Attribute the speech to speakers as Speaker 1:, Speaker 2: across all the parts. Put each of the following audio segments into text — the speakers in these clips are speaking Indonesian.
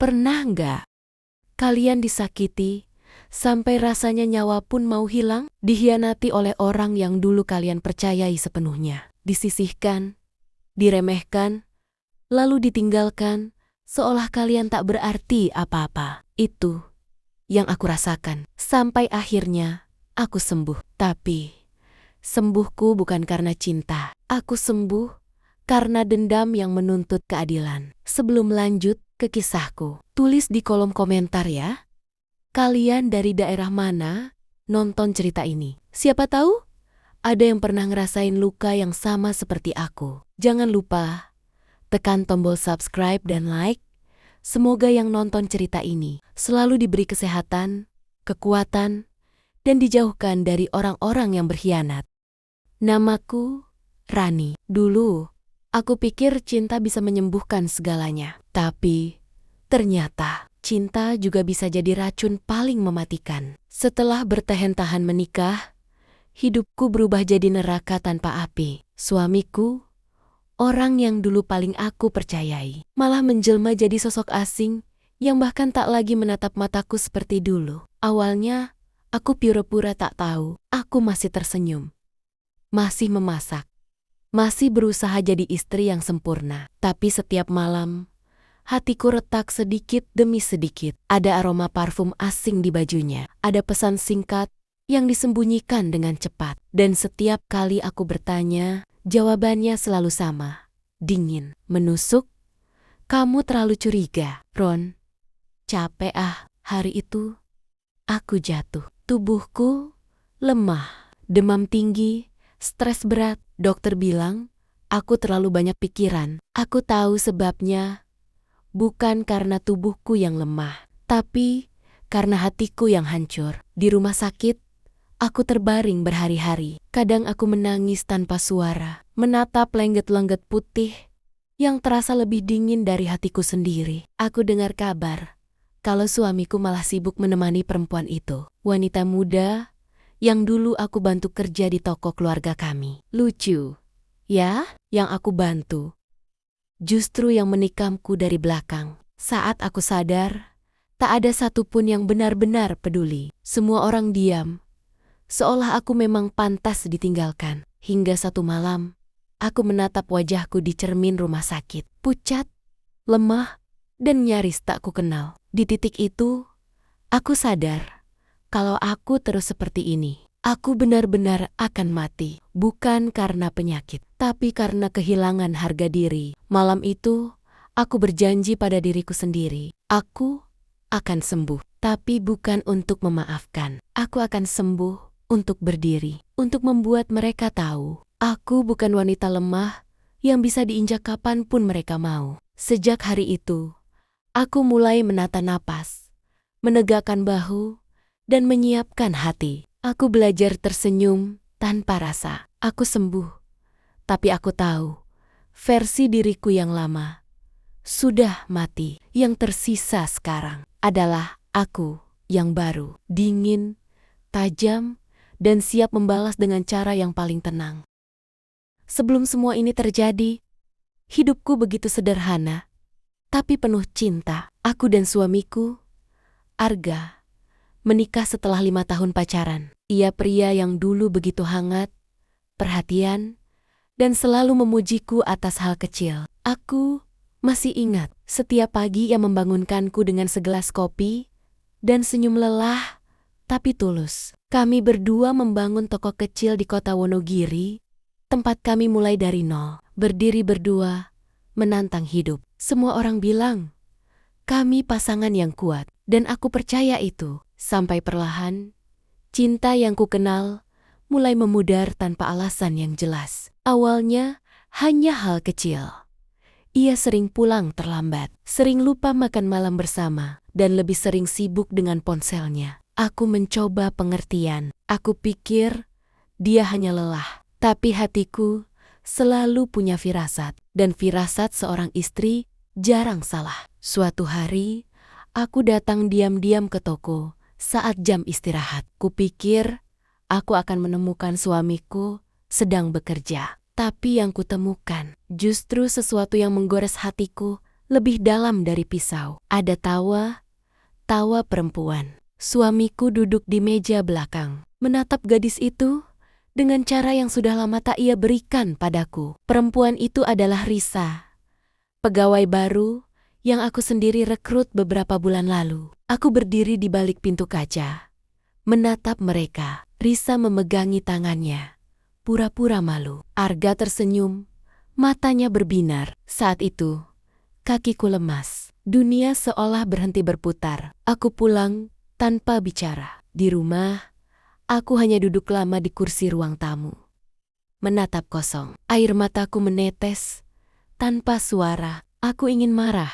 Speaker 1: Pernah nggak kalian disakiti sampai rasanya nyawa pun mau hilang? Dikhianati oleh orang yang dulu kalian percayai sepenuhnya. Disisihkan, diremehkan, lalu ditinggalkan, seolah kalian tak berarti apa-apa. Itu yang aku rasakan. Sampai akhirnya aku sembuh. Tapi sembuhku bukan karena cinta. Aku sembuh karena dendam yang menuntut keadilan. Sebelum lanjut ke kisahku, tulis di kolom komentar ya. Kalian dari daerah mana nonton cerita ini? Siapa tahu ada yang pernah ngerasain luka yang sama seperti aku. Jangan lupa tekan tombol subscribe dan like. Semoga yang nonton cerita ini selalu diberi kesehatan, kekuatan, dan dijauhkan dari orang-orang yang berkhianat. Namaku Rani. Dulu aku pikir cinta bisa menyembuhkan segalanya. Tapi ternyata cinta juga bisa jadi racun paling mematikan. Setelah bertahan-tahan menikah, hidupku berubah jadi neraka tanpa api. Suamiku, orang yang dulu paling aku percayai, malah menjelma jadi sosok asing yang bahkan tak lagi menatap mataku seperti dulu. Awalnya, aku pura-pura tak tahu. Aku masih tersenyum, masih memasak, masih berusaha jadi istri yang sempurna. Tapi setiap malam, hatiku retak sedikit demi sedikit. Ada aroma parfum asing di bajunya. Ada pesan singkat yang disembunyikan dengan cepat. Dan setiap kali aku bertanya, jawabannya selalu sama. Dingin, menusuk. Kamu terlalu curiga, Ron. Capek hari itu aku jatuh. Tubuhku lemah, demam tinggi, stres berat. Dokter bilang, aku terlalu banyak pikiran. Aku tahu sebabnya. Bukan karena tubuhku yang lemah, tapi karena hatiku yang hancur. Di rumah sakit, aku terbaring berhari-hari. Kadang aku menangis tanpa suara, menatap lengget-lengget putih yang terasa lebih dingin dari hatiku sendiri. Aku dengar kabar kalau suamiku malah sibuk menemani perempuan itu, wanita muda yang dulu aku bantu kerja di toko keluarga kami. Lucu, ya, yang aku bantu justru yang menikamku dari belakang. Saat aku sadar, tak ada satupun yang benar-benar peduli. Semua orang diam, seolah aku memang pantas ditinggalkan. Hingga satu malam, aku menatap wajahku di cermin rumah sakit. Pucat, lemah, dan nyaris tak kukenal. Di titik itu, aku sadar kalau aku terus seperti ini, aku benar-benar akan mati. Bukan karena penyakit, tapi karena kehilangan harga diri. Malam itu, aku berjanji pada diriku sendiri. Aku akan sembuh, tapi bukan untuk memaafkan. Aku akan sembuh untuk berdiri, untuk membuat mereka tahu. Aku bukan wanita lemah yang bisa diinjak kapanpun mereka mau. Sejak hari itu, aku mulai menata napas, menegakkan bahu, dan menyiapkan hati. Aku belajar tersenyum tanpa rasa. Aku sembuh, tapi aku tahu versi diriku yang lama sudah mati. Yang tersisa sekarang adalah aku yang baru, dingin, tajam, dan siap membalas dengan cara yang paling tenang. Sebelum semua ini terjadi, hidupku begitu sederhana, tapi penuh cinta. Aku dan suamiku, Arga, menikah setelah 5 tahun pacaran. Ia pria yang dulu begitu hangat, perhatian, dan selalu memujiku atas hal kecil. Aku masih ingat setiap pagi ia membangunkanku dengan segelas kopi dan senyum lelah tapi tulus. Kami berdua membangun toko kecil di kota Wonogiri, tempat kami mulai dari nol. Berdiri berdua, menantang hidup. Semua orang bilang, kami pasangan yang kuat, dan aku percaya itu. Sampai perlahan, cinta yang ku kenal mulai memudar tanpa alasan yang jelas. Awalnya hanya hal kecil. Ia sering pulang terlambat, sering lupa makan malam bersama, dan lebih sering sibuk dengan ponselnya. Aku mencoba pengertian. Aku pikir dia hanya lelah, tapi hatiku selalu punya firasat, dan firasat seorang istri jarang salah. Suatu hari, aku datang diam-diam ke toko saat jam istirahat. Kupikir aku akan menemukan suamiku sedang bekerja. Tapi yang kutemukan justru sesuatu yang menggores hatiku lebih dalam dari pisau. Ada tawa perempuan. Suamiku duduk di meja belakang, menatap gadis itu dengan cara yang sudah lama tak ia berikan padaku. Perempuan itu adalah Risa, pegawai baru yang aku sendiri rekrut beberapa bulan lalu. Aku berdiri di balik pintu kaca, menatap mereka. Risa memegangi tangannya, pura-pura malu. Arga tersenyum, matanya berbinar. Saat itu, kakiku lemas. Dunia seolah berhenti berputar. Aku pulang tanpa bicara. Di rumah, aku hanya duduk lama di kursi ruang tamu, menatap kosong. Air mataku menetes tanpa suara. Aku ingin marah,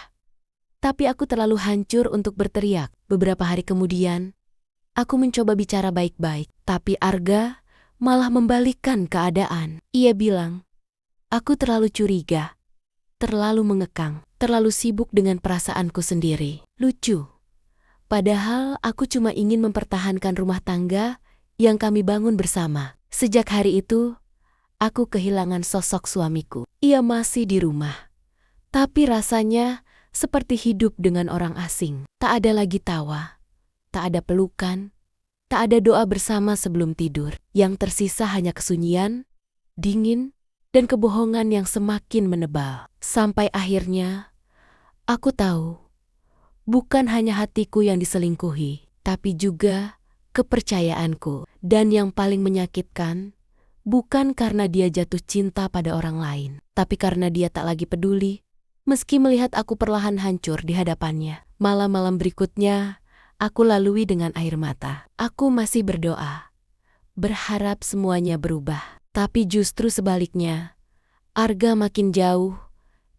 Speaker 1: tapi aku terlalu hancur untuk berteriak. Beberapa hari kemudian, aku mencoba bicara baik-baik, tapi Arga malah membalikkan keadaan. Ia bilang, aku terlalu curiga, terlalu mengekang, terlalu sibuk dengan perasaanku sendiri. Lucu. Padahal aku cuma ingin mempertahankan rumah tangga yang kami bangun bersama. Sejak hari itu, aku kehilangan sosok suamiku. Ia masih di rumah, tapi rasanya seperti hidup dengan orang asing. Tak ada lagi tawa, tak ada pelukan, tak ada doa bersama sebelum tidur. Yang tersisa hanya kesunyian, dingin, dan kebohongan yang semakin menebal. Sampai akhirnya, aku tahu, bukan hanya hatiku yang diselingkuhi, tapi juga kepercayaanku. Dan yang paling menyakitkan, bukan karena dia jatuh cinta pada orang lain, tapi karena dia tak lagi peduli, meski melihat aku perlahan hancur di hadapannya. Malam-malam berikutnya, aku lalui dengan air mata. Aku masih berdoa, berharap semuanya berubah. Tapi justru sebaliknya, Arga makin jauh,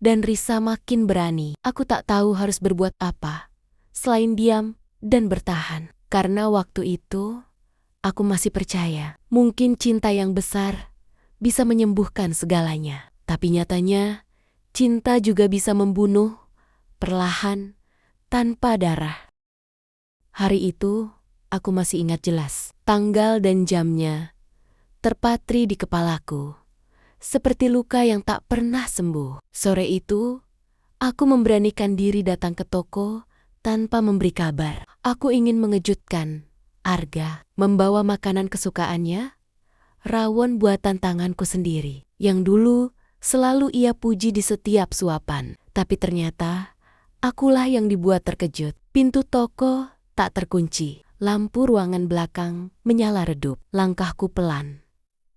Speaker 1: dan Risa makin berani. Aku tak tahu harus berbuat apa, selain diam dan bertahan. Karena waktu itu, aku masih percaya, mungkin cinta yang besar bisa menyembuhkan segalanya. Tapi nyatanya, cinta juga bisa membunuh, perlahan, tanpa darah. Hari itu, aku masih ingat jelas. Tanggal dan jamnya terpatri di kepalaku, seperti luka yang tak pernah sembuh. Sore itu, aku memberanikan diri datang ke toko tanpa memberi kabar. Aku ingin mengejutkan Arga, membawa makanan kesukaannya, rawon buatan tanganku sendiri, yang dulu selalu ia puji di setiap suapan. Tapi ternyata, akulah yang dibuat terkejut. Pintu toko tak terkunci. Lampu ruangan belakang menyala redup. Langkahku pelan,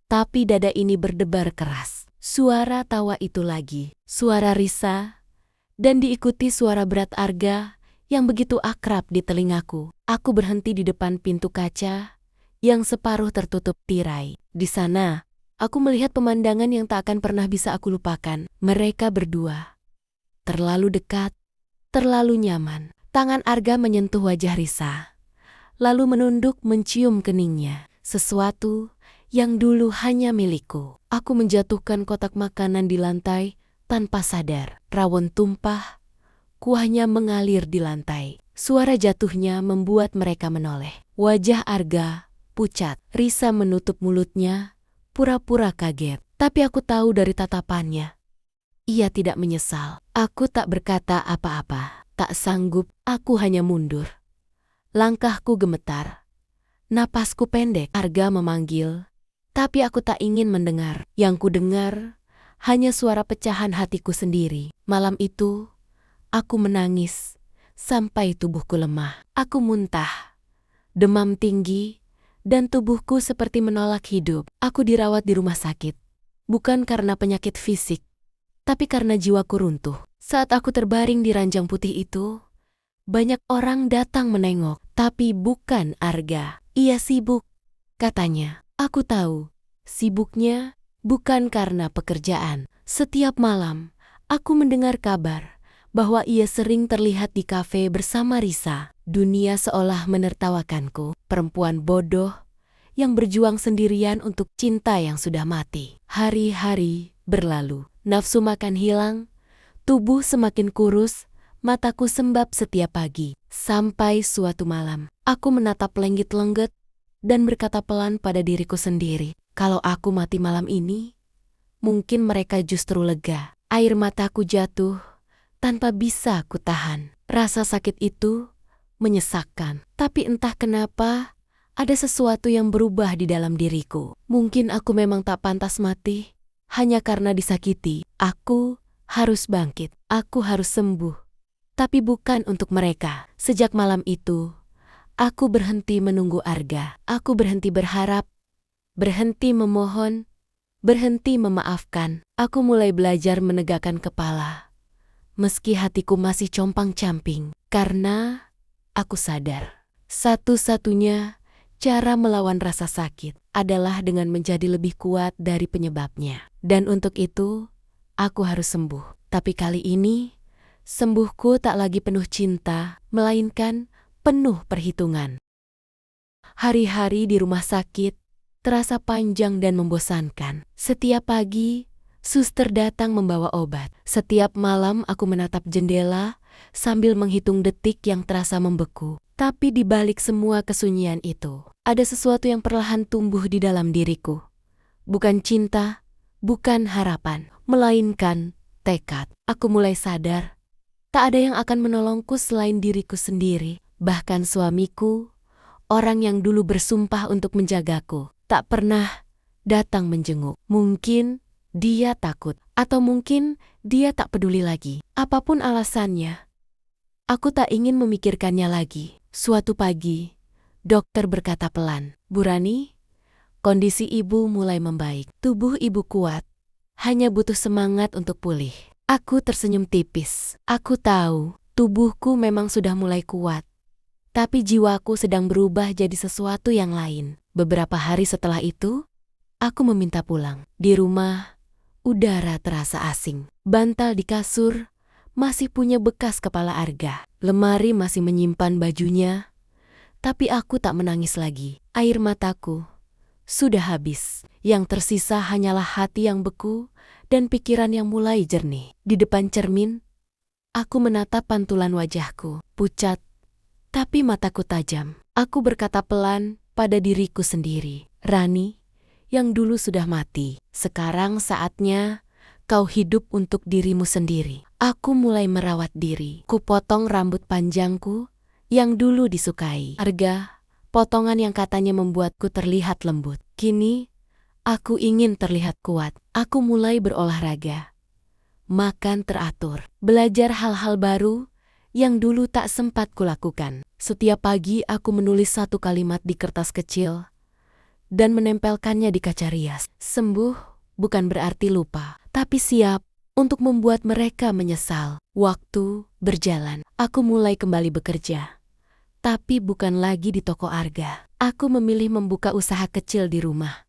Speaker 1: tapi dada ini berdebar keras. Suara tawa itu lagi, suara Risa, dan diikuti suara berat Arga yang begitu akrab di telingaku. Aku berhenti di depan pintu kaca yang separuh tertutup tirai. Di sana, aku melihat pemandangan yang tak akan pernah bisa aku lupakan. Mereka berdua, terlalu dekat, terlalu nyaman. Tangan Arga menyentuh wajah Risa, lalu menunduk mencium keningnya. Sesuatu yang dulu hanya milikku. Aku menjatuhkan kotak makanan di lantai tanpa sadar. Rawon tumpah, kuahnya mengalir di lantai. Suara jatuhnya membuat mereka menoleh. Wajah Arga pucat. Risa menutup mulutnya, pura-pura kaget. Tapi aku tahu dari tatapannya, ia tidak menyesal. Aku tak berkata apa-apa. Tak sanggup, aku hanya mundur. Langkahku gemetar, napasku pendek. Arga memanggil, tapi aku tak ingin mendengar. Yang ku dengar hanya suara pecahan hatiku sendiri. Malam itu, aku menangis sampai tubuhku lemah. Aku muntah, demam tinggi, dan tubuhku seperti menolak hidup. Aku dirawat di rumah sakit, bukan karena penyakit fisik, tapi karena jiwaku runtuh. Saat aku terbaring di ranjang putih itu, banyak orang datang menengok, tapi bukan Arga. Ia sibuk, katanya. Aku tahu, sibuknya bukan karena pekerjaan. Setiap malam, aku mendengar kabar bahwa ia sering terlihat di kafe bersama Risa. Dunia seolah menertawakanku, perempuan bodoh yang berjuang sendirian untuk cinta yang sudah mati. Hari-hari berlalu, nafsu makan hilang, tubuh semakin kurus, mataku sembab setiap pagi. Sampai suatu malam, aku menatap lenggit-lengget dan berkata pelan pada diriku sendiri, kalau aku mati malam ini, mungkin mereka justru lega. Air mataku jatuh, tanpa bisa kutahan. Rasa sakit itu menyesakkan, tapi entah kenapa ada sesuatu yang berubah di dalam diriku. Mungkin aku memang tak pantas mati. Hanya karena disakiti, aku harus bangkit. Aku harus sembuh. Tapi bukan untuk mereka. Sejak malam itu, aku berhenti menunggu Arga. Aku berhenti berharap, berhenti memohon, berhenti memaafkan. Aku mulai belajar menegakkan kepala. Meski hatiku masih compang-camping, karena aku sadar, satu-satunya cara melawan rasa sakit adalah dengan menjadi lebih kuat dari penyebabnya. Dan untuk itu, aku harus sembuh. Tapi kali ini, sembuhku tak lagi penuh cinta, melainkan penuh perhitungan. Hari-hari di rumah sakit terasa panjang dan membosankan. Setiap pagi, suster datang membawa obat. Setiap malam aku menatap jendela sambil menghitung detik yang terasa membeku. Tapi di balik semua kesunyian itu, ada sesuatu yang perlahan tumbuh di dalam diriku. Bukan cinta, bukan harapan, melainkan tekad. Aku mulai sadar, tak ada yang akan menolongku selain diriku sendiri. Bahkan suamiku, orang yang dulu bersumpah untuk menjagaku, tak pernah datang menjenguk. Mungkin dia takut, atau mungkin dia tak peduli lagi. Apapun alasannya, aku tak ingin memikirkannya lagi. Suatu pagi, dokter berkata pelan, "Bu Rani, kondisi ibu mulai membaik. Tubuh ibu kuat, hanya butuh semangat untuk pulih." Aku tersenyum tipis. Aku tahu, tubuhku memang sudah mulai kuat. Tapi jiwaku sedang berubah jadi sesuatu yang lain. Beberapa hari setelah itu, aku meminta pulang. Di rumah, udara terasa asing. Bantal di kasur masih punya bekas kepala Arga. Lemari masih menyimpan bajunya. Tapi aku tak menangis lagi. Air mataku sudah habis. Yang tersisa hanyalah hati yang beku dan pikiran yang mulai jernih. Di depan cermin, aku menatap pantulan wajahku. Pucat, tapi mataku tajam. Aku berkata pelan pada diriku sendiri. "Rani, yang dulu sudah mati, sekarang saatnya kau hidup untuk dirimu sendiri." Aku mulai merawat diri. Kupotong rambut panjangku yang dulu disukai Arga, potongan yang katanya membuatku terlihat lembut. Kini, aku ingin terlihat kuat. Aku mulai berolahraga, makan teratur, belajar hal-hal baru yang dulu tak sempat kulakukan. Setiap pagi aku menulis satu kalimat di kertas kecil dan menempelkannya di kaca rias. Sembuh bukan berarti lupa, tapi siap untuk membuat mereka menyesal. Waktu berjalan. Aku mulai kembali bekerja. Tapi bukan lagi di toko Arga. Aku memilih membuka usaha kecil di rumah.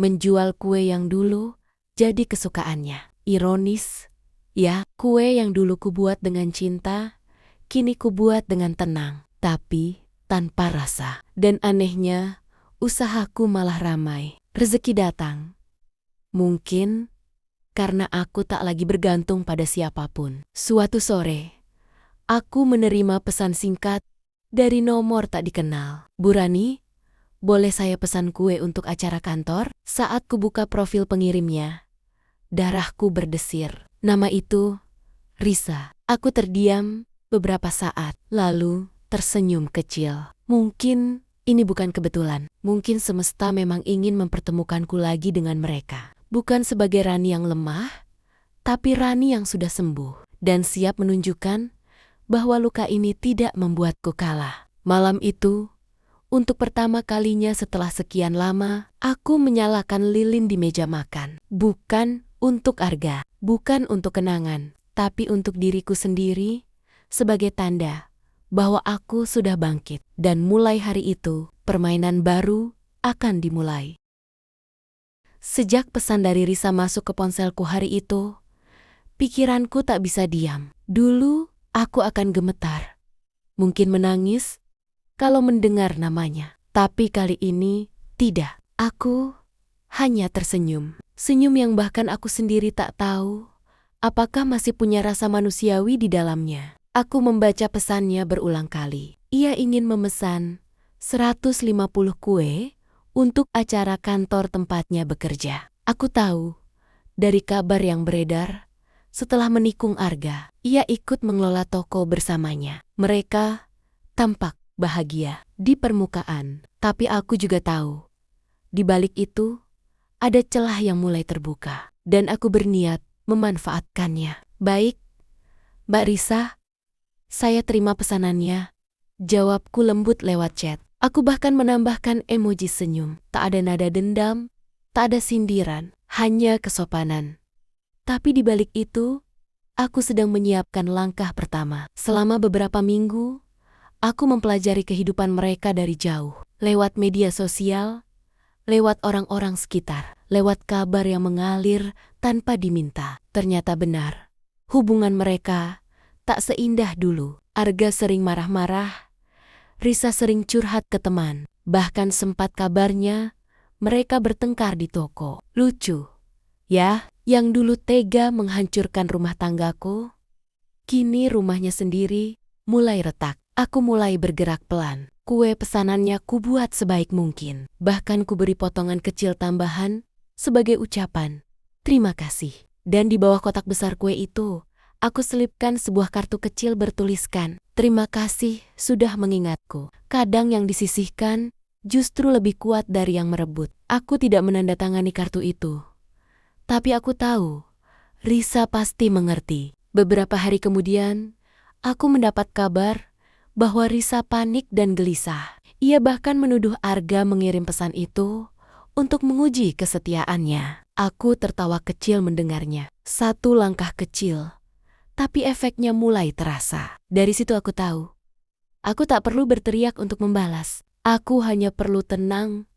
Speaker 1: Menjual kue yang dulu jadi kesukaannya. Ironis, ya, kue yang dulu kubuat dengan cinta, kini kubuat dengan tenang, tapi tanpa rasa. Dan anehnya, usahaku malah ramai. Rezeki datang. Mungkin karena aku tak lagi bergantung pada siapapun. Suatu sore, aku menerima pesan singkat dari nomor tak dikenal. "Bu Rani, boleh saya pesan kue untuk acara kantor?" Saat kubuka profil pengirimnya, darahku berdesir. Nama itu Risa. Aku terdiam beberapa saat, lalu tersenyum kecil. Mungkin ini bukan kebetulan. Mungkin semesta memang ingin mempertemukanku lagi dengan mereka. Bukan sebagai Rani yang lemah, tapi Rani yang sudah sembuh dan siap menunjukkan bahwa luka ini tidak membuatku kalah. Malam itu, untuk pertama kalinya setelah sekian lama, aku menyalakan lilin di meja makan. Bukan untuk Arga, bukan untuk kenangan, tapi untuk diriku sendiri sebagai tanda bahwa aku sudah bangkit. Dan mulai hari itu, permainan baru akan dimulai. Sejak pesan dari Risa masuk ke ponselku hari itu, pikiranku tak bisa diam. Dulu, aku akan gemetar. Mungkin menangis kalau mendengar namanya. Tapi kali ini, tidak. Aku hanya tersenyum. Senyum yang bahkan aku sendiri tak tahu apakah masih punya rasa manusiawi di dalamnya. Aku membaca pesannya berulang kali. Ia ingin memesan 150 kue untuk acara kantor tempatnya bekerja. Aku tahu, dari kabar yang beredar, Setelah menikung Arga, ia ikut mengelola toko bersamanya. Mereka tampak bahagia di permukaan, tapi aku juga tahu, di balik itu ada celah yang mulai terbuka, dan aku berniat memanfaatkannya. Baik, Mbak Risa, saya terima pesanannya. Jawabku lembut lewat chat. Aku bahkan menambahkan emoji senyum. Tak ada nada dendam, tak ada sindiran, hanya kesopanan. Tapi di balik itu, aku sedang menyiapkan langkah pertama. Selama beberapa minggu, aku mempelajari kehidupan mereka dari jauh. Lewat media sosial, lewat orang-orang sekitar, lewat kabar yang mengalir tanpa diminta. Ternyata benar, hubungan mereka tak seindah dulu. Arga sering marah-marah, Risa sering curhat ke teman. Bahkan sempat kabarnya mereka bertengkar di toko. Lucu, ya, yang dulu tega menghancurkan rumah tanggaku, kini rumahnya sendiri mulai retak. Aku mulai bergerak pelan. Kue pesanannya kubuat sebaik mungkin. Bahkan kuberi potongan kecil tambahan sebagai ucapan terima kasih. Dan di bawah kotak besar kue itu, aku selipkan sebuah kartu kecil bertuliskan, terima kasih sudah mengingatku. Kadang yang disisihkan justru lebih kuat dari yang merebut. Aku tidak menandatangani kartu itu, tapi aku tahu Risa pasti mengerti. Beberapa hari kemudian, aku mendapat kabar bahwa Risa panik dan gelisah. Ia bahkan menuduh Arga mengirim pesan itu untuk menguji kesetiaannya. Aku tertawa kecil mendengarnya. Satu langkah kecil, tapi efeknya mulai terasa. Dari situ aku tahu, aku tak perlu berteriak untuk membalas. Aku hanya perlu tenang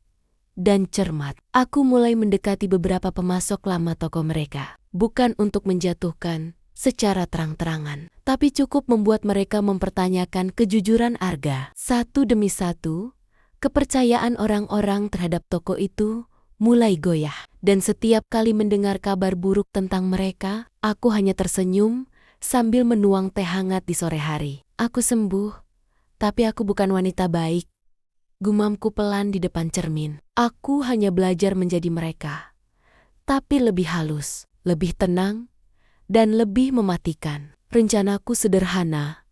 Speaker 1: dan cermat. Aku mulai mendekati beberapa pemasok lama toko mereka. Bukan untuk menjatuhkan secara terang-terangan, tapi cukup membuat mereka mempertanyakan kejujuran Arga. Satu demi satu, kepercayaan orang-orang terhadap toko itu mulai goyah. Dan setiap kali mendengar kabar buruk tentang mereka, aku hanya tersenyum sambil menuang teh hangat di sore hari. Aku sembuh, tapi aku bukan wanita baik. Gumamku pelan di depan cermin. Aku hanya belajar menjadi mereka, tapi lebih halus, lebih tenang, dan lebih mematikan. Rencanaku sederhana.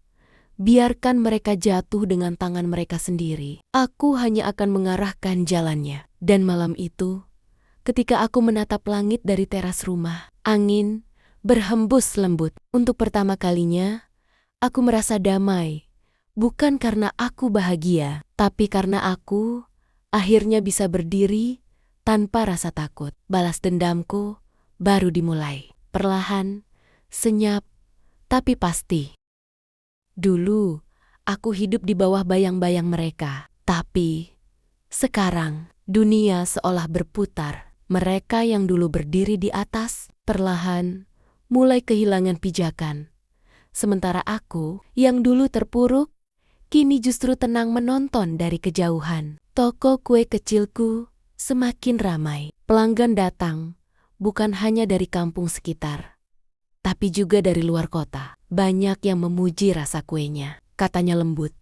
Speaker 1: Biarkan mereka jatuh dengan tangan mereka sendiri. Aku hanya akan mengarahkan jalannya. Dan malam itu, ketika aku menatap langit dari teras rumah, angin berhembus lembut. Untuk pertama kalinya, aku merasa damai. Bukan karena aku bahagia, tapi karena aku akhirnya bisa berdiri tanpa rasa takut. Balas dendamku baru dimulai. Perlahan, senyap, tapi pasti. Dulu, aku hidup di bawah bayang-bayang mereka. Tapi, sekarang, dunia seolah berputar. Mereka yang dulu berdiri di atas, perlahan, mulai kehilangan pijakan. Sementara aku, yang dulu terpuruk, kini justru tenang menonton dari kejauhan. Toko kue kecilku semakin ramai. Pelanggan datang, bukan hanya dari kampung sekitar, tapi juga dari luar kota. Banyak yang memuji rasa kuenya. Katanya lembut,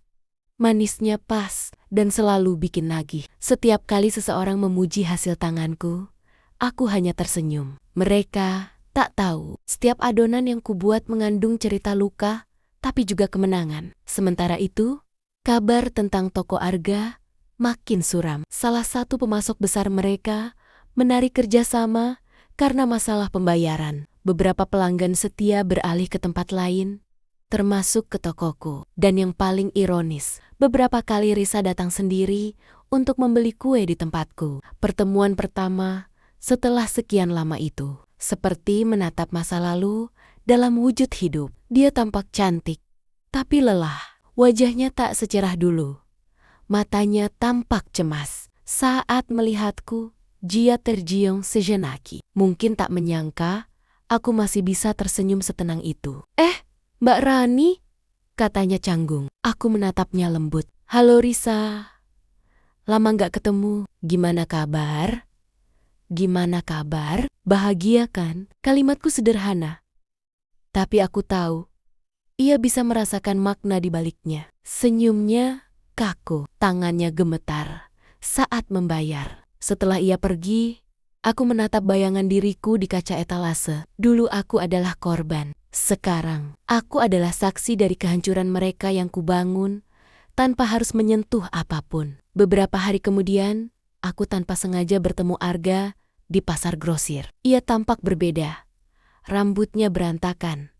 Speaker 1: manisnya pas, dan selalu bikin nagih. Setiap kali seseorang memuji hasil tanganku, aku hanya tersenyum. Mereka tak tahu, setiap adonan yang kubuat mengandung cerita luka, tapi juga kemenangan. Sementara itu, kabar tentang toko Arga makin suram. Salah satu pemasok besar mereka menarik kerjasama karena masalah pembayaran. Beberapa pelanggan setia beralih ke tempat lain, termasuk ke tokoku. Dan yang paling ironis, beberapa kali Risa datang sendiri untuk membeli kue di tempatku. Pertemuan pertama setelah sekian lama itu, seperti menatap masa lalu dalam wujud hidup. Dia tampak cantik, tapi lelah. Wajahnya tak secerah dulu. Matanya tampak cemas. Saat melihatku, dia terjiong sejenak. Mungkin tak menyangka aku masih bisa tersenyum setenang itu. Mbak Rani, katanya canggung. Aku menatapnya lembut. Halo Risa, lama gak ketemu. Gimana kabar? Gimana kabar? Bahagia kan? Kalimatku sederhana, tapi aku tahu ia bisa merasakan makna di baliknya. Senyumnya kaku, tangannya gemetar saat membayar. Setelah ia pergi, Aku menatap bayangan diriku di kaca etalase. Dulu aku adalah korban. Sekarang, aku adalah saksi dari kehancuran mereka yang kubangun tanpa harus menyentuh apapun. Beberapa hari kemudian, aku tanpa sengaja bertemu Arga di pasar grosir. Ia tampak berbeda. Rambutnya berantakan.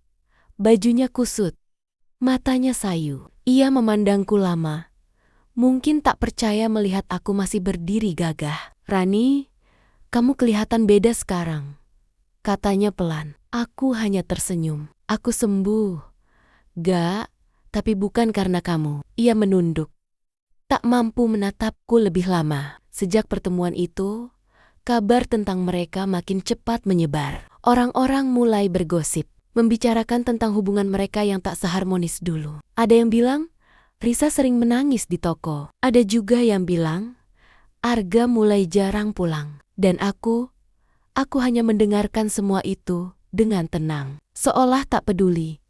Speaker 1: Bajunya kusut. Matanya sayu. Ia memandangku lama. Mungkin tak percaya melihat aku masih berdiri gagah. "Rani, kamu kelihatan beda sekarang," katanya pelan. Aku hanya tersenyum. "Aku sembuh." "Gak, tapi bukan karena kamu." Ia menunduk. Tak mampu menatapku lebih lama. Sejak pertemuan itu, kabar tentang mereka makin cepat menyebar. Orang-orang mulai bergosip, membicarakan tentang hubungan mereka yang tak seharmonis dulu. Ada yang bilang, Risa sering menangis di toko. Ada juga yang bilang, Arga mulai jarang pulang. Dan aku hanya mendengarkan semua itu dengan tenang, seolah tak peduli.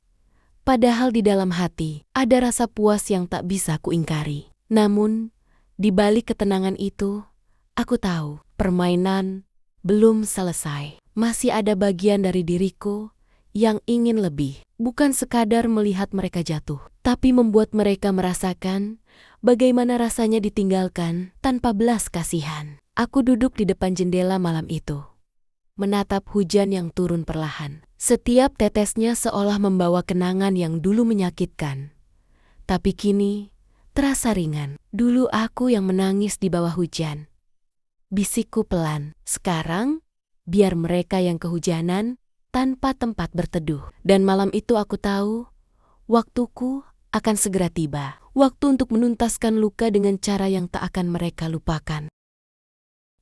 Speaker 1: Padahal di dalam hati ada rasa puas yang tak bisa kuingkari. Namun, di balik ketenangan itu, aku tahu permainan belum selesai. Masih ada bagian dari diriku yang ingin lebih. Bukan sekadar melihat mereka jatuh, tapi membuat mereka merasakan bagaimana rasanya ditinggalkan tanpa belas kasihan. Aku duduk di depan jendela malam itu, menatap hujan yang turun perlahan. Setiap tetesnya seolah membawa kenangan yang dulu menyakitkan. Tapi kini terasa ringan. Dulu aku yang menangis di bawah hujan. Bisikku pelan. Sekarang, biar mereka yang kehujanan tanpa tempat berteduh. Dan malam itu aku tahu, waktuku akan segera tiba. Waktu untuk menuntaskan luka dengan cara yang tak akan mereka lupakan.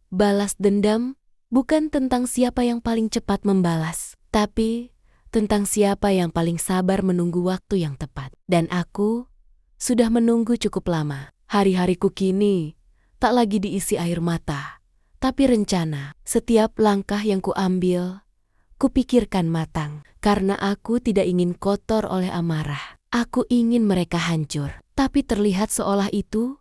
Speaker 1: Balas dendam bukan tentang siapa yang paling cepat membalas, tapi tentang siapa yang paling sabar menunggu waktu yang tepat. Dan aku sudah menunggu cukup lama. Hari-hariku kini tak lagi diisi air mata, tapi rencana. Setiap langkah yang kuambil, kupikirkan matang. Karena aku tidak ingin kotor oleh amarah. Aku ingin mereka hancur, tapi terlihat seolah itu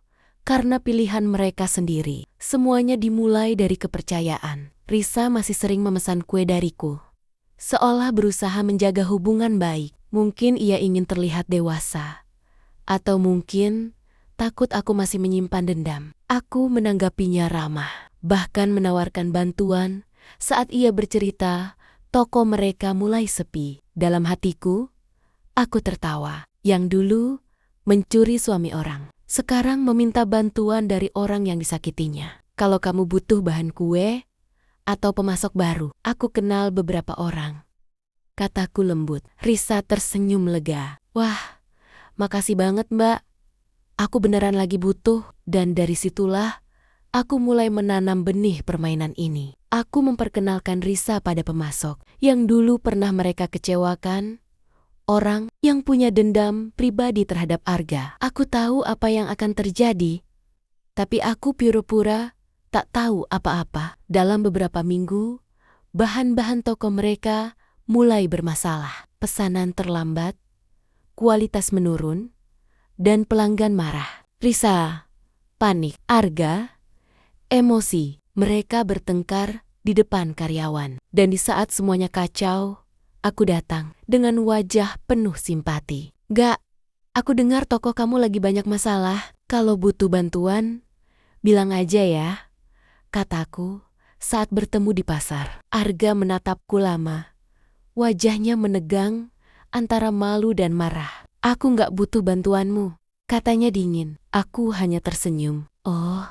Speaker 1: karena pilihan mereka sendiri. Semuanya dimulai dari kepercayaan. Risa masih sering memesan kue dariku, seolah berusaha menjaga hubungan baik. Mungkin ia ingin terlihat dewasa, atau mungkin takut aku masih menyimpan dendam. Aku menanggapinya ramah, bahkan menawarkan bantuan saat ia bercerita toko mereka mulai sepi. Dalam hatiku, aku tertawa. Yang dulu mencuri suami orang, sekarang meminta bantuan dari orang yang disakitinya. Kalau kamu butuh bahan kue atau pemasok baru, aku kenal beberapa orang, kataku lembut. Risa tersenyum lega. Wah, makasih banget Mbak. Aku beneran lagi butuh. Dan dari situlah aku mulai menanam benih permainan ini. Aku memperkenalkan Risa pada pemasok yang dulu pernah mereka kecewakan. Orang yang punya dendam pribadi terhadap Arga. Aku tahu apa yang akan terjadi, tapi aku pura-pura tak tahu apa-apa. Dalam beberapa minggu, bahan-bahan toko mereka mulai bermasalah. Pesanan terlambat, kualitas menurun, dan pelanggan marah. Risa panik, Arga emosi. Mereka bertengkar di depan karyawan. Dan di saat semuanya kacau, aku datang dengan wajah penuh simpati. Gak, aku dengar toko kamu lagi banyak masalah. Kalau butuh bantuan, bilang aja ya, kataku saat bertemu di pasar. Arga menatapku lama. Wajahnya menegang antara malu dan marah. Aku gak butuh bantuanmu, katanya dingin. Aku hanya tersenyum. Oh,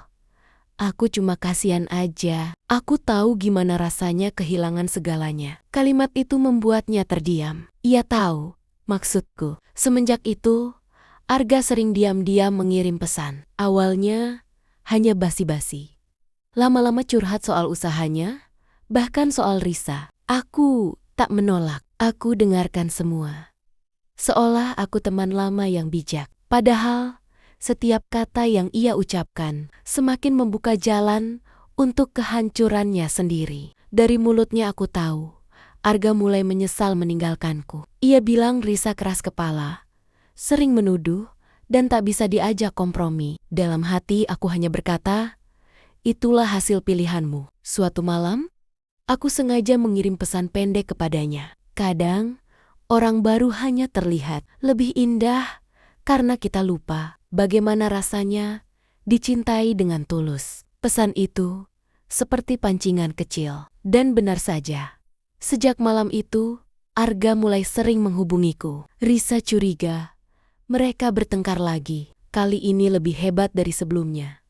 Speaker 1: aku cuma kasihan aja. Aku tahu gimana rasanya kehilangan segalanya. Kalimat itu membuatnya terdiam. Ia tahu maksudku. Semenjak itu, Arga sering diam-diam mengirim pesan. Awalnya hanya basi-basi. Lama-lama curhat soal usahanya, bahkan soal Risa. Aku tak menolak. Aku dengarkan semua. Seolah aku teman lama yang bijak. Padahal setiap kata yang ia ucapkan semakin membuka jalan untuk kehancurannya sendiri. Dari mulutnya aku tahu, Arga mulai menyesal meninggalkanku. Ia bilang Risa keras kepala, sering menuduh, dan tak bisa diajak kompromi. Dalam hati aku hanya berkata, itulah hasil pilihanmu. Suatu malam, aku sengaja mengirim pesan pendek kepadanya. Kadang, orang baru hanya terlihat lebih indah karena kita lupa bagaimana rasanya dicintai dengan tulus. Pesan itu seperti pancingan kecil. Dan benar saja, sejak malam itu, Arga mulai sering menghubungiku. Risa curiga mereka bertengkar lagi. Kali ini lebih hebat dari sebelumnya.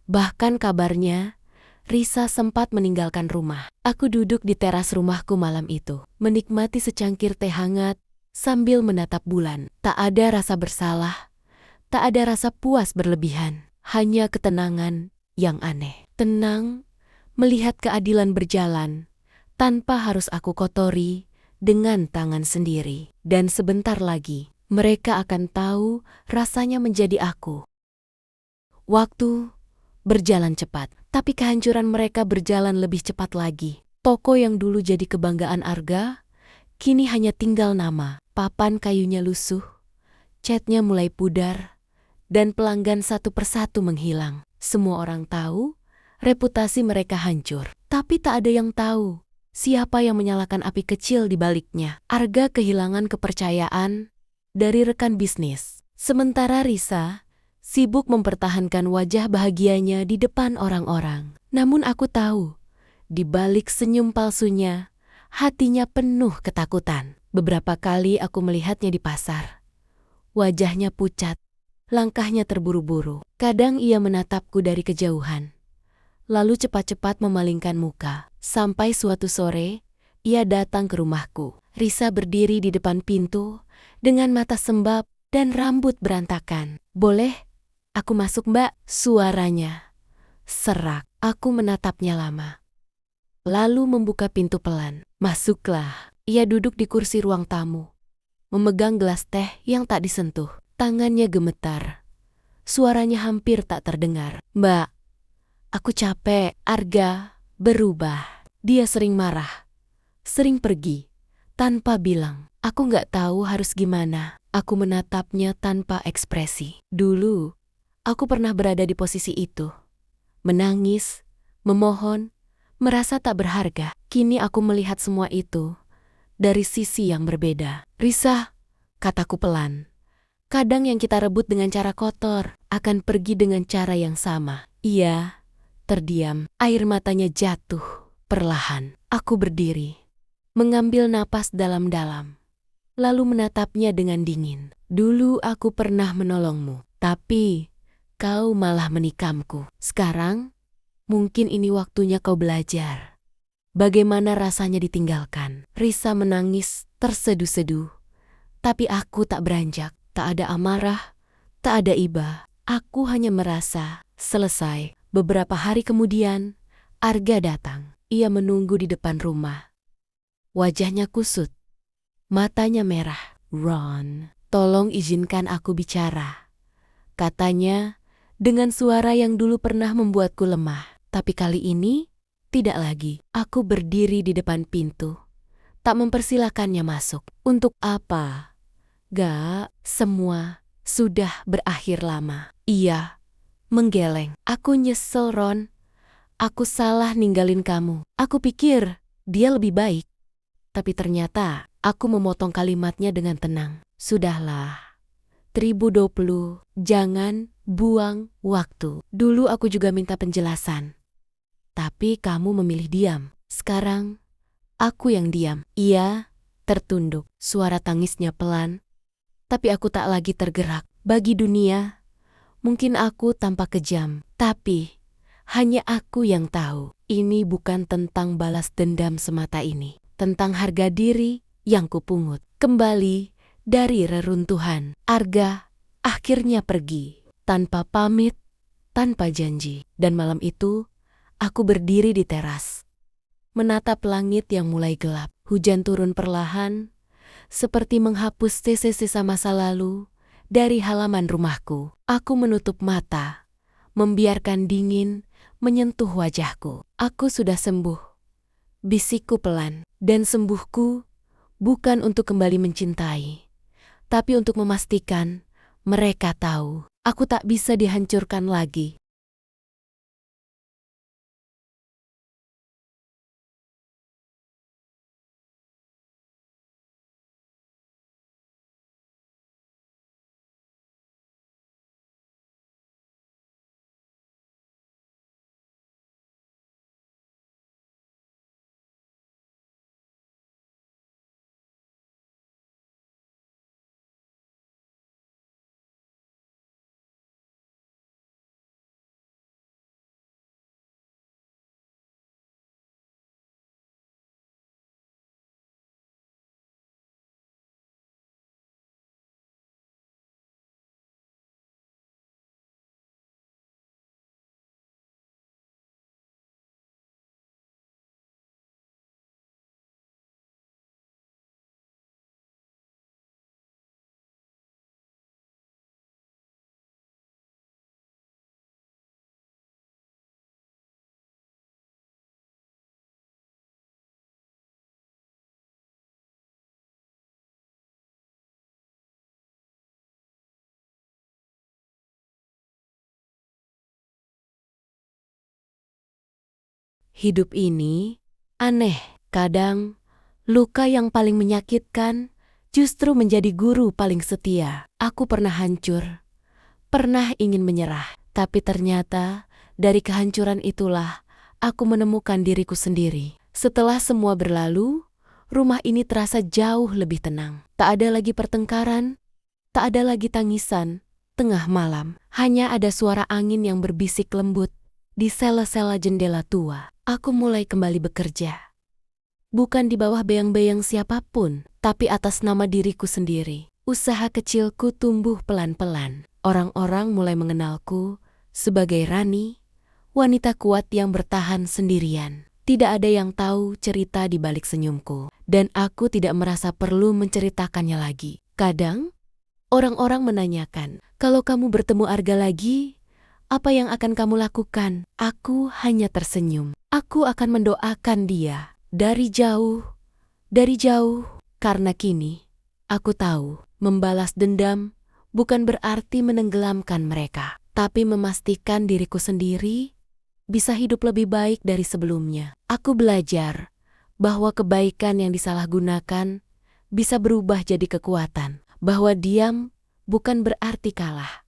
Speaker 1: Bahkan kabarnya, Risa sempat meninggalkan rumah. Aku duduk di teras rumahku malam itu, menikmati secangkir teh hangat sambil menatap bulan. Tak ada rasa bersalah, tak ada rasa puas berlebihan, hanya ketenangan yang aneh. Tenang, melihat keadilan berjalan, tanpa harus aku kotori dengan tangan sendiri. Dan sebentar lagi, mereka akan tahu rasanya menjadi aku. Waktu berjalan cepat, tapi kehancuran mereka berjalan lebih cepat lagi. Toko yang dulu jadi kebanggaan Arga, kini hanya tinggal nama. Papan kayunya lusuh, catnya mulai pudar, dan pelanggan satu persatu menghilang. Semua orang tahu reputasi mereka hancur, tapi tak ada yang tahu siapa yang menyalakan api kecil di baliknya. Arga kehilangan kepercayaan dari rekan bisnis, sementara Risa sibuk mempertahankan wajah bahagianya di depan orang-orang. Namun aku tahu, di balik senyum palsunya, hatinya penuh ketakutan. Beberapa kali aku melihatnya di pasar. Wajahnya pucat, langkahnya terburu-buru. Kadang ia menatapku dari kejauhan, lalu cepat-cepat memalingkan muka. Sampai suatu sore, ia datang ke rumahku. Risa berdiri di depan pintu dengan mata sembab dan rambut berantakan. "Boleh aku masuk, Mbak?" Suaranya serak. Aku menatapnya lama, lalu membuka pintu pelan. "Masuklah." Ia duduk di kursi ruang tamu, memegang gelas teh yang tak disentuh. Tangannya gemetar. Suaranya hampir tak terdengar. "Mbak, aku capek." Arga berubah. Dia sering marah, sering pergi, tanpa bilang. Aku nggak tahu harus gimana. Aku menatapnya tanpa ekspresi. Dulu, aku pernah berada di posisi itu. Menangis, memohon, merasa tak berharga. Kini aku melihat semua itu dari sisi yang berbeda. "Risa," kataku pelan, "kadang yang kita rebut dengan cara kotor akan pergi dengan cara yang sama." Ia terdiam, air matanya jatuh perlahan. Aku berdiri, mengambil napas dalam-dalam, lalu menatapnya dengan dingin. "Dulu aku pernah menolongmu, tapi kau malah menikamku. Sekarang, mungkin ini waktunya kau belajar bagaimana rasanya ditinggalkan." Risa menangis terseduh-seduh, tapi aku tak beranjak. Tak ada amarah, tak ada iba. Aku hanya merasa selesai. Beberapa hari kemudian, Arga datang. Ia menunggu di depan rumah. Wajahnya kusut, matanya merah. "Ron, tolong izinkan aku bicara," katanya dengan suara yang dulu pernah membuatku lemah. Tapi kali ini, tidak lagi. Aku berdiri di depan pintu, tak mempersilahkannya masuk. "Untuk apa?" "Gak, semua sudah berakhir lama." Ia menggeleng. "Aku nyesel, Ron. Aku salah ninggalin kamu. Aku pikir dia lebih baik." Tapi ternyata aku memotong kalimatnya dengan tenang. "Sudahlah, 1020, jangan buang waktu. Dulu aku juga minta penjelasan, tapi kamu memilih diam. Sekarang, aku yang diam." Ia tertunduk, suara tangisnya pelan, tapi aku tak lagi tergerak. Bagi dunia, mungkin aku tampak kejam, tapi hanya aku yang tahu. Ini bukan tentang balas dendam semata ini, tentang harga diri yang kupungut kembali dari reruntuhan. Arga akhirnya pergi, tanpa pamit, tanpa janji. Dan malam itu, aku berdiri di teras, menatap langit yang mulai gelap. Hujan turun perlahan, seperti menghapus sisa-sisa masa lalu dari halaman rumahku. Aku menutup mata, membiarkan dingin menyentuh wajahku. "Aku sudah sembuh," bisikku pelan. Dan sembuhku bukan untuk kembali mencintai, tapi untuk memastikan mereka tahu aku tak bisa dihancurkan lagi. Hidup ini aneh. Kadang, luka yang paling menyakitkan justru menjadi guru paling setia. Aku pernah hancur, pernah ingin menyerah. Tapi ternyata, dari kehancuran itulah aku menemukan diriku sendiri. Setelah semua berlalu, rumah ini terasa jauh lebih tenang. Tak ada lagi pertengkaran, tak ada lagi tangisan. Tengah malam, hanya ada suara angin yang berbisik lembut di sela-sela jendela tua. Aku mulai kembali bekerja. Bukan di bawah bayang-bayang siapapun, tapi atas nama diriku sendiri. Usaha kecilku tumbuh pelan-pelan. Orang-orang mulai mengenalku sebagai Rani, wanita kuat yang bertahan sendirian. Tidak ada yang tahu cerita di balik senyumku, dan aku tidak merasa perlu menceritakannya lagi. Kadang, orang-orang menanyakan, kalau kamu bertemu Arga lagi, apa yang akan kamu lakukan? Aku hanya tersenyum. Aku akan mendoakan dia dari jauh, karena kini aku tahu membalas dendam bukan berarti menenggelamkan mereka, tapi memastikan diriku sendiri bisa hidup lebih baik dari sebelumnya. Aku belajar bahwa kebaikan yang disalahgunakan bisa berubah jadi kekuatan, bahwa diam bukan berarti kalah,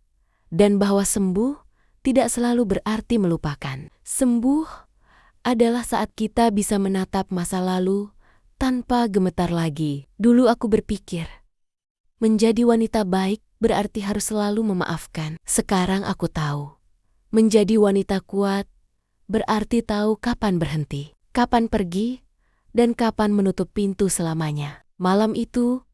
Speaker 1: dan bahwa sembuh tidak selalu berarti melupakan. Sembuh adalah saat kita bisa menatap masa lalu tanpa gemetar lagi. Dulu aku berpikir, menjadi wanita baik berarti harus selalu memaafkan. Sekarang aku tahu, menjadi wanita kuat berarti tahu kapan berhenti, kapan pergi, dan kapan menutup pintu selamanya. Malam itu,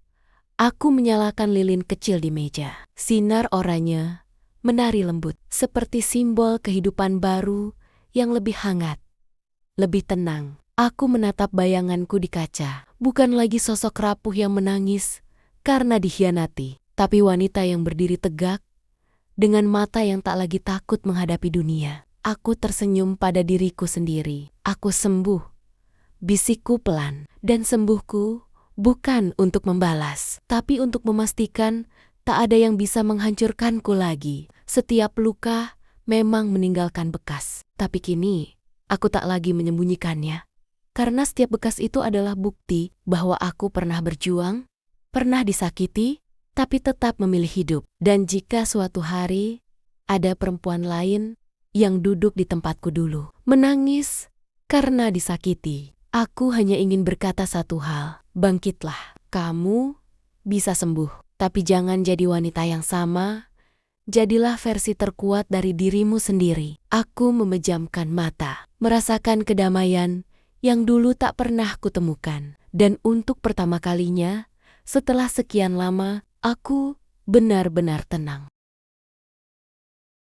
Speaker 1: aku menyalakan lilin kecil di meja. Sinar oranye menari lembut, seperti simbol kehidupan baru yang lebih hangat, lebih tenang. Aku menatap bayanganku di kaca, bukan lagi sosok rapuh yang menangis karena dikhianati, tapi wanita yang berdiri tegak, dengan mata yang tak lagi takut menghadapi dunia. Aku tersenyum pada diriku sendiri. Aku sembuh, bisikku pelan, dan sembuhku bukan untuk membalas, tapi untuk memastikan tak ada yang bisa menghancurkanku lagi. Setiap luka memang meninggalkan bekas, tapi kini aku tak lagi menyembunyikannya. Karena setiap bekas itu adalah bukti bahwa aku pernah berjuang, pernah disakiti, tapi tetap memilih hidup. Dan jika suatu hari ada perempuan lain yang duduk di tempatku dulu, menangis karena disakiti, aku hanya ingin berkata satu hal, bangkitlah. Kamu bisa sembuh, tapi jangan jadi wanita yang sama. Jadilah versi terkuat dari dirimu sendiri. Aku memejamkan mata, merasakan kedamaian yang dulu tak pernah kutemukan. Dan untuk pertama kalinya, setelah sekian lama, aku benar-benar tenang.